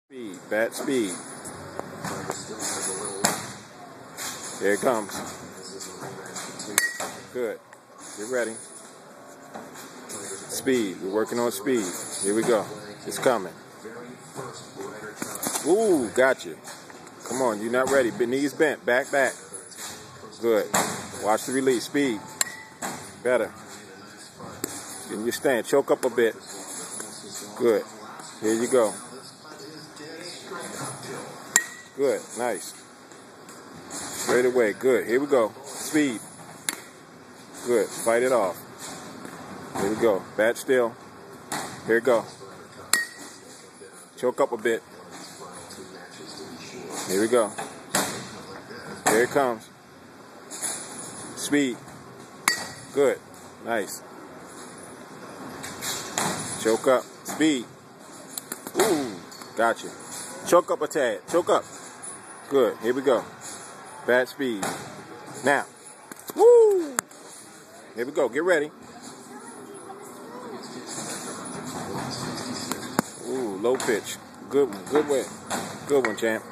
Speed, bat speed. Here it comes. Good. Get ready. Speed. We're working on speed. Here we go. It's coming. Ooh, got you. Come on, you're not ready. Knees bent. Back, back. Good. Watch the release. Speed. Better. Getting your stand. Choke up a bit. Good. Here you go. Good. Nice. Straight away. Good. Here we go. Speed. Good. Fight it off. Here we go. Bat still. Here we go. Choke up a bit. Here we go. Here it comes. Speed. Good. Nice. Choke up. Speed. Ooh. Gotcha. Choke up a tad. Choke up. Good. Here we go. Bat speed. Now. Woo! Here we go. Get ready. Ooh, low pitch. Good one. Good way. Good one, champ.